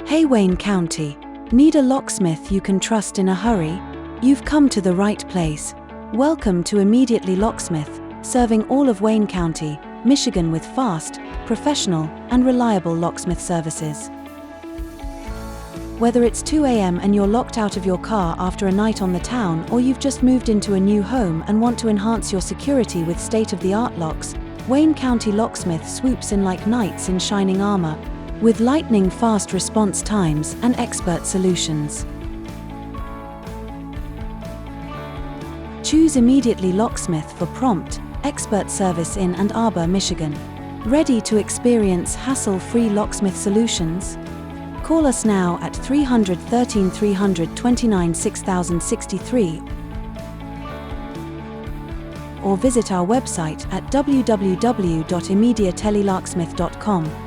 Hey Wayne County. Need a locksmith you can trust in a hurry? You've come to the right place. Welcome to Immediately Locksmith, serving all of Wayne County, Michigan with fast, professional, and reliable locksmith services. Whether it's 2 a.m. and you're locked out of your car after a night on the town, or you've just moved into a new home and want to enhance your security with state-of-the-art locks, Wayne County Locksmith swoops in like knights in shining armor, with lightning-fast response times and expert solutions. Choose Immediately Locksmith for prompt, expert service in Ann Arbor, Michigan. Ready to experience hassle-free locksmith solutions? Call us now at 313 329 6063 or visit our website at www.immediatellylocksmith.com.